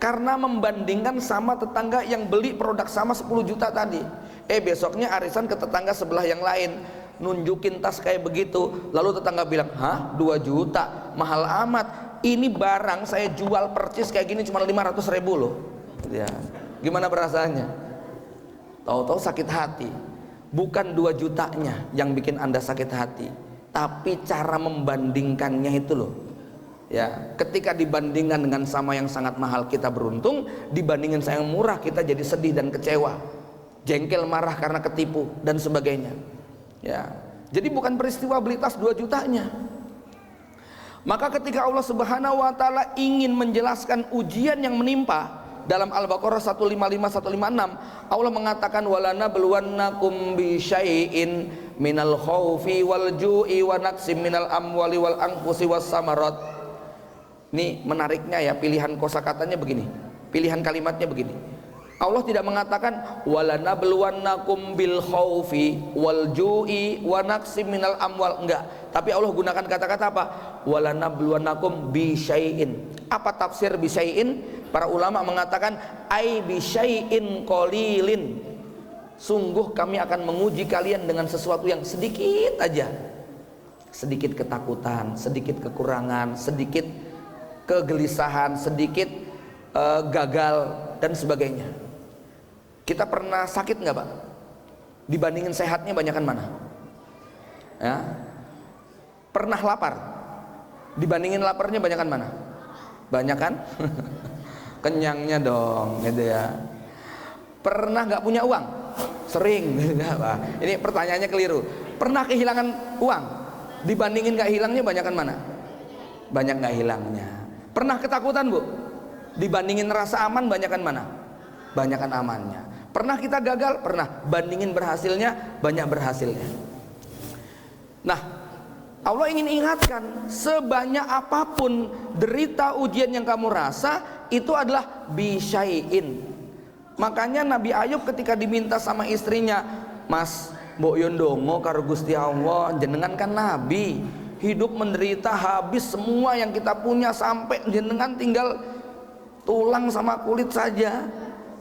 karena membandingkan sama tetangga yang beli produk sama 10 juta tadi. Besoknya arisan ke tetangga sebelah yang lain, nunjukin tas kayak begitu, lalu tetangga bilang, hah 2 juta mahal amat, ini barang saya jual percis kayak gini cuma 500 ribu loh ya. Gimana perasaannya? Tahu-tahu sakit hati. Bukan 2 jutanya yang bikin anda sakit hati, tapi cara membandingkannya itu loh ya. Ketika dibandingkan dengan sama yang sangat mahal kita beruntung, dibandingin sama yang murah kita jadi sedih dan kecewa, jengkel, marah karena ketipu dan sebagainya ya. Jadi bukan peristiwa beli tas 2 jutanya. Maka ketika Allah Subhanahu wa taala ingin menjelaskan ujian yang menimpa dalam Al-Baqarah 155-156, Allah mengatakan walana beluwannakum bi syai'in minal khaufi wal ju'i wa naqsim minal amwali wal anfusi was samarat. Ini menariknya ya, pilihan kosakatanya begini, pilihan kalimatnya begini. Allah tidak mengatakan walana beluwannakum bil khaufi wal ju'i wa naqsim minal amwal, enggak. Tapi Allah gunakan kata-kata apa? Walana beluwannakum bi syai'in. Apa tafsir bi syai'in? Para ulama mengatakan ai bi syai'in qalilin. Sungguh kami akan menguji kalian dengan sesuatu yang sedikit aja. Sedikit ketakutan, sedikit kekurangan, sedikit kegelisahan, sedikit gagal dan sebagainya. Kita pernah sakit nggak Pak? Dibandingin sehatnya banyakan mana? Ya. Pernah lapar? Dibandingin laparnya banyakan mana? Banyakan? Kenyangnya dong, gitu ya. Pernah nggak punya uang? Sering. Ini pertanyaannya keliru. Pernah kehilangan uang? Dibandingin nggak hilangnya banyakan mana? Banyak nggak hilangnya. Pernah ketakutan bu? Dibandingin rasa aman banyakan mana? Banyakan amannya. Pernah kita gagal? Pernah. Bandingin berhasilnya, banyak berhasilnya. Nah, Allah ingin ingatkan, sebanyak apapun derita ujian yang kamu rasa, itu adalah bisyai'in. Makanya Nabi Ayub ketika diminta sama istrinya, Mas, mbok yondongo karo Gusti Allah, jenengan kan Nabi, hidup menderita habis semua yang kita punya, sampai jenengan tinggal tulang sama kulit saja,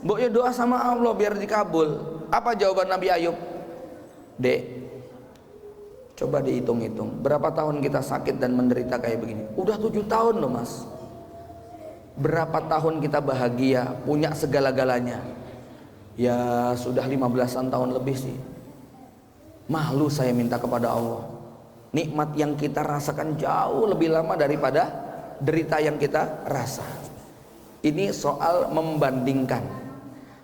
mbok yo doa sama Allah biar dikabul. Apa jawaban Nabi Ayub? Dek, coba dihitung-hitung, berapa tahun kita sakit dan menderita kayak begini? Udah 7 tahun loh Mas. Berapa tahun kita bahagia, punya segala-galanya? Ya sudah 15-an tahun lebih sih. Malu saya minta kepada Allah. Nikmat yang kita rasakan jauh lebih lama daripada derita yang kita rasa. Ini soal membandingkan.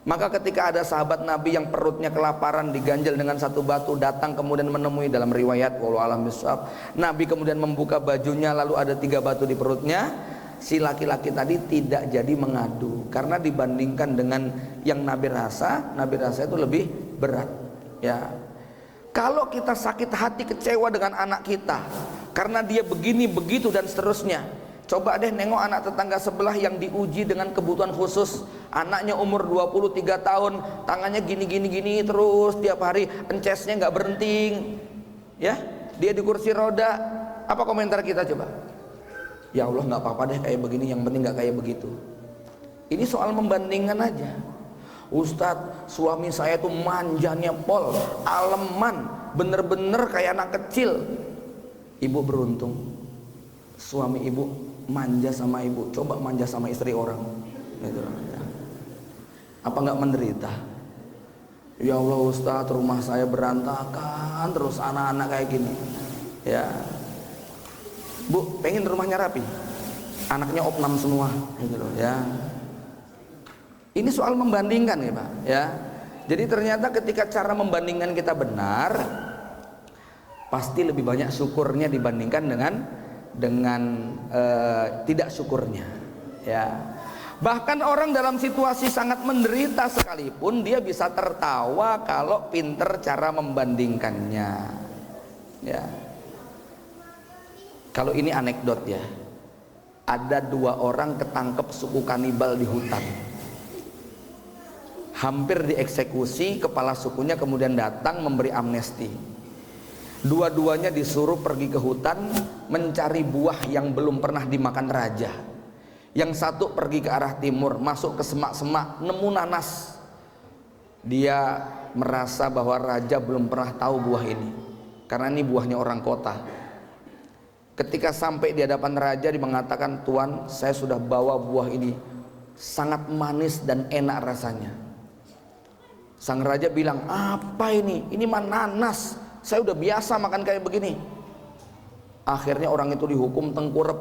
Maka ketika ada sahabat Nabi yang perutnya kelaparan, diganjel dengan satu batu, datang kemudian menemui, dalam riwayat wallahu a'lam bishawab, Nabi kemudian membuka bajunya, lalu ada 3 batu di perutnya. Si laki-laki tadi tidak jadi mengadu, karena dibandingkan dengan yang Nabi rasa itu lebih berat ya. Kalau kita sakit hati, kecewa dengan anak kita karena dia begini begitu dan seterusnya, coba deh nengok anak tetangga sebelah yang diuji dengan kebutuhan khusus. Anaknya umur 23 tahun, tangannya gini terus tiap hari, encesnya nggak berhenti ya, dia di kursi roda. Apa komentar kita coba? Ya Allah, nggak apa-apa deh kayak begini, yang penting nggak kayak begitu. Ini soal membandingkan aja. Ustadz, suami saya tuh manjanya pol, aleman, bener-bener kayak anak kecil. Ibu beruntung, suami ibu manja sama ibu. Coba manja sama istri orang, gitu. Apa nggak menderita? Ya Allah Ustadz, rumah saya berantakan terus, anak-anak kayak gini ya. Bu, pengen rumahnya rapi, anaknya opnam semua gitu loh ya. Ini soal membandingkan ya Pak ya. Jadi ternyata ketika cara membandingkan kita benar, pasti lebih banyak syukurnya dibandingkan dengan tidak syukurnya ya. Bahkan orang dalam situasi sangat menderita sekalipun dia bisa tertawa kalau pinter cara membandingkannya ya. Kalau ini anekdot ya, ada 2 orang ketangkep suku kanibal di hutan, hampir dieksekusi. Kepala sukunya kemudian datang memberi amnesti. Dua-duanya disuruh pergi ke hutan mencari buah yang belum pernah dimakan raja. Yang satu pergi ke arah timur, masuk ke semak-semak, nemu nanas. Dia merasa bahwa raja belum pernah tahu buah ini, karena ini buahnya orang kota. Ketika sampai di hadapan raja, dia mengatakan, "Tuan, saya sudah bawa buah ini, sangat manis dan enak rasanya." Sang raja bilang, "Apa ini? Ini mah nanas. Saya udah biasa makan kayak begini." Akhirnya orang itu dihukum tengkurap,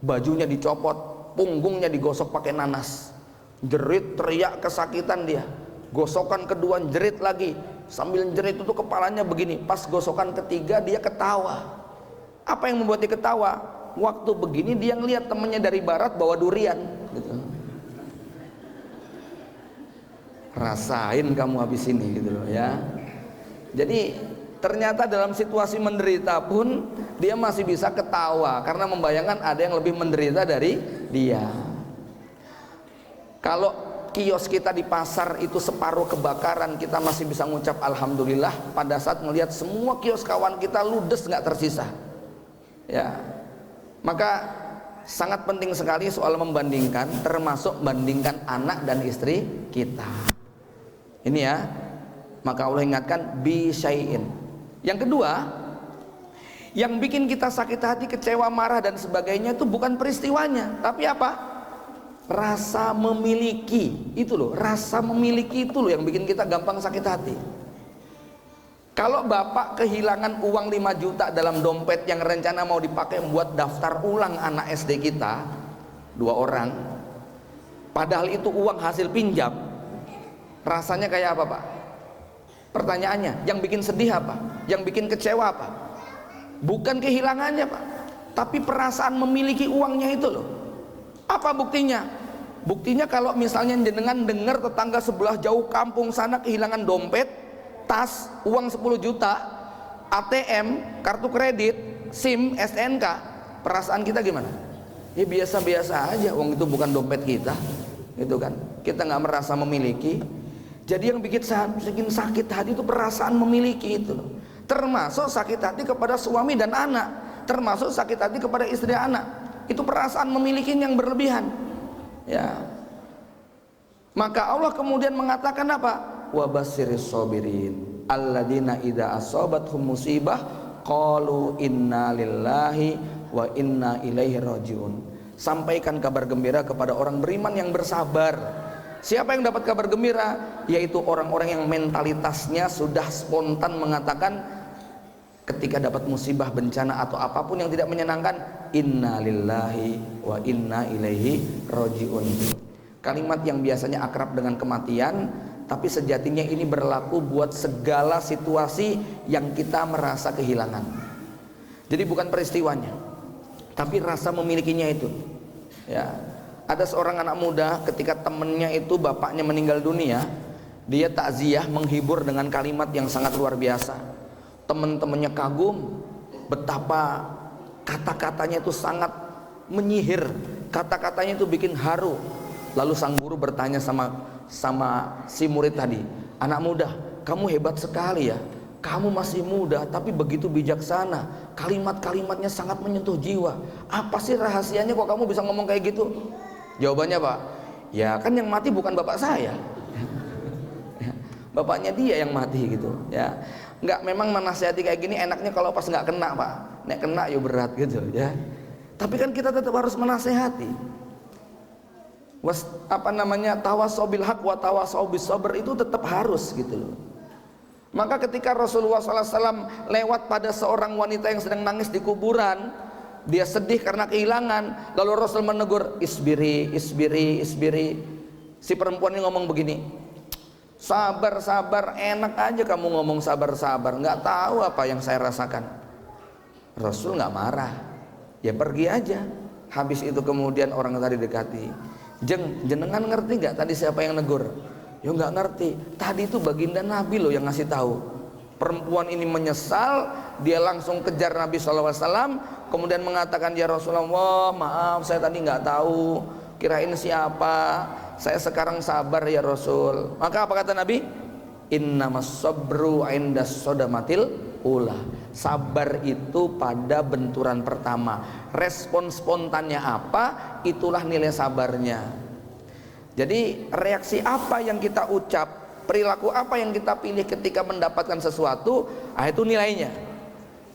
bajunya dicopot, punggungnya digosok pakai nanas. Jerit, teriak kesakitan dia. Gosokan kedua jerit lagi, sambil jerit itu kepalanya begini. Pas gosokan ketiga dia ketawa. Apa yang membuat dia ketawa? Waktu begini dia ngelihat temennya dari barat bawa durian gitu. Rasain kamu habis ini gitu loh ya. Jadi ternyata dalam situasi menderita pun dia masih bisa ketawa karena membayangkan ada yang lebih menderita dari dia. Kalau kios kita di pasar itu separuh kebakaran, kita masih bisa ngucap alhamdulillah pada saat melihat semua kios kawan kita ludes nggak tersisa ya. Maka sangat penting sekali soal membandingkan, termasuk bandingkan anak dan istri kita ini ya. Maka Allah ingatkan bi syai'in. Yang kedua, yang bikin kita sakit hati, kecewa, marah dan sebagainya itu bukan peristiwanya, tapi apa? Rasa memiliki. Itu loh, rasa memiliki itu loh yang bikin kita gampang sakit hati. Kalau bapak kehilangan uang 5 juta dalam dompet yang rencana mau dipakai membuat daftar ulang anak SD kita 2 orang, padahal itu uang hasil pinjam, rasanya kayak apa Pak? Pertanyaannya, yang bikin sedih apa? Yang bikin kecewa apa? Bukan kehilangannya Pak, tapi perasaan memiliki uangnya itu loh. Apa buktinya? Buktinya kalau misalnya jenengan dengar tetangga sebelah jauh kampung sana kehilangan dompet, tas, uang 10 juta, ATM, kartu kredit, SIM, SNK, perasaan kita gimana? Ya biasa-biasa aja, uang itu bukan dompet kita, gitu kan? Kita nggak merasa memiliki. Jadi yang bikin sakit hati itu perasaan memiliki itu loh. Termasuk sakit hati kepada suami dan anak, termasuk sakit hati kepada istri dan anak. Itu perasaan memiliki yang berlebihan. Ya. Maka Allah kemudian mengatakan apa? Wa basyiris sabirin alladzina idza asabathum musibah qalu inna lillahi wa inna ilaihi rajiun. Sampaikan kabar gembira kepada orang beriman yang bersabar. Siapa yang dapat kabar gembira? Yaitu orang-orang yang mentalitasnya sudah spontan mengatakan ketika dapat musibah, bencana atau apapun yang tidak menyenangkan, inna lillahi wa inna ilaihi rajiun. Kalimat yang biasanya akrab dengan kematian, tapi sejatinya ini berlaku buat segala situasi yang kita merasa kehilangan. Jadi bukan peristiwanya, tapi rasa memilikinya itu. Ya, ada seorang anak muda ketika temennya itu bapaknya meninggal dunia, dia takziah menghibur dengan kalimat yang sangat luar biasa. Teman-temannya kagum betapa kata-katanya itu sangat menyihir, kata-katanya itu bikin haru. Lalu sang guru bertanya sama si murid tadi, anak muda, kamu hebat sekali ya, kamu masih muda tapi begitu bijaksana, kalimat-kalimatnya sangat menyentuh jiwa. Apa sih rahasianya kok kamu bisa ngomong kayak gitu? Jawabannya Pak, ya kan yang mati bukan bapak saya, bapaknya dia yang mati gitu ya. Enggak, memang menasihati kayak gini enaknya kalau pas nggak kena Pak, nek kena ya berat gitu ya. Tapi kan kita tetap harus menasehati. Tawasau bil haq wa tawasau bis sabr itu tetap harus gitu loh. Maka ketika Rasulullah SAW lewat pada seorang wanita yang sedang nangis di kuburan, dia sedih karena kehilangan. Lalu Rasul menegur, isbiri, isbiri, isbiri. Si perempuan ini ngomong begini, sabar, sabar, enak aja kamu ngomong sabar, sabar, nggak tahu apa yang saya rasakan. Rasul nggak marah, ya pergi aja. Habis itu kemudian orang tadi dekati, jenengan ngerti nggak tadi siapa yang negur? Ya nggak ngerti. Tadi itu baginda Nabi loh yang ngasih tahu. Perempuan ini menyesal, dia langsung kejar Nabi SAW, kemudian mengatakan, ya Rasulullah, maaf saya tadi nggak tahu, kirain siapa, saya sekarang sabar ya Rasul. Maka apa kata Nabi? Innamas sabru indas sodamatil ula. Sabar itu pada benturan pertama. Respon spontannya apa, itulah nilai sabarnya. Jadi reaksi apa yang kita ucap, perilaku apa yang kita pilih ketika mendapatkan sesuatu, itu nilainya.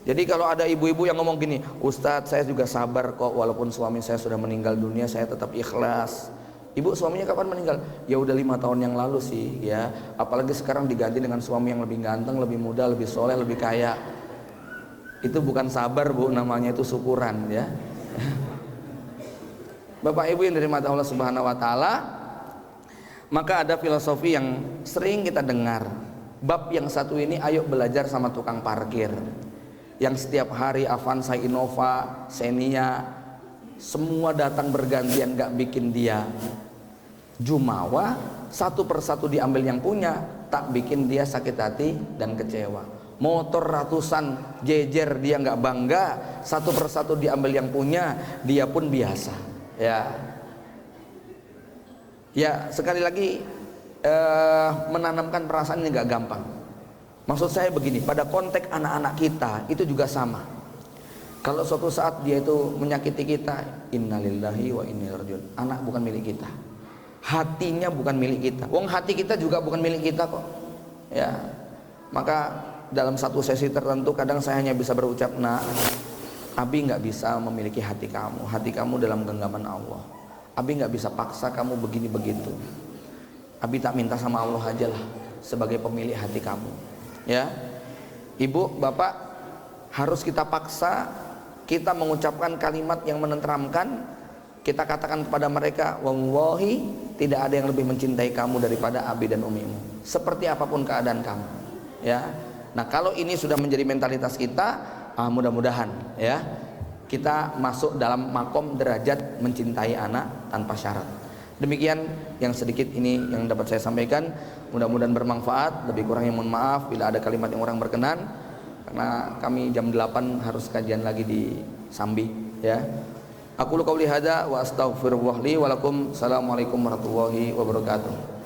Jadi kalau ada ibu-ibu yang ngomong gini, Ustadz saya juga sabar kok, walaupun suami saya sudah meninggal dunia saya tetap ikhlas. Ibu suaminya kapan meninggal? Ya udah 5 tahun yang lalu sih ya. Apalagi sekarang diganti dengan suami yang lebih ganteng, lebih muda, lebih soleh, lebih kaya. Itu bukan sabar bu, namanya itu syukuran ya. Bapak Ibu yang dirahmati Allah Subhanahu Wa Taala, maka ada filosofi yang sering kita dengar. Bab yang satu ini, ayo belajar sama tukang parkir yang setiap hari Avanza, Innova, Xenia, semua datang bergantian, gak bikin dia jumawa, satu persatu diambil yang punya, tak bikin dia sakit hati dan kecewa. Motor ratusan jejer dia nggak bangga, satu persatu diambil yang punya, dia pun biasa ya. Ya sekali lagi menanamkan perasaan ini nggak gampang. Maksud saya begini, pada konteks anak-anak kita itu juga sama. Kalau suatu saat dia itu menyakiti kita, innalillahi wa inna ilaihi rajiun. Anak bukan milik kita, hatinya bukan milik kita. Wong hati kita juga bukan milik kita kok. Ya, maka dalam satu sesi tertentu kadang saya hanya bisa berucap, nak, Abi nggak bisa memiliki hati kamu. Hati kamu dalam genggaman Allah. Abi nggak bisa paksa kamu begini begitu. Abi tak minta sama Allah aja lah sebagai pemilik hati kamu. Ya, ibu, bapak, harus kita paksa. Kita mengucapkan kalimat yang menenteramkan. Kita katakan kepada mereka, wallahi tidak ada yang lebih mencintai kamu daripada abi dan umimu, seperti apapun keadaan kamu. Ya, nah kalau ini sudah menjadi mentalitas kita, mudah-mudahan ya kita masuk dalam makom derajat mencintai anak tanpa syarat. Demikian yang sedikit ini yang dapat saya sampaikan. Mudah-mudahan bermanfaat. Lebih kurangnya mohon maaf bila ada kalimat yang kurang berkenan, karena kami jam 8 harus kajian lagi di Sambi ya. Aku qauli hadza wa astaghfirullah li wa lakum. Assalamualaikum warahmatullahi wabarakatuh.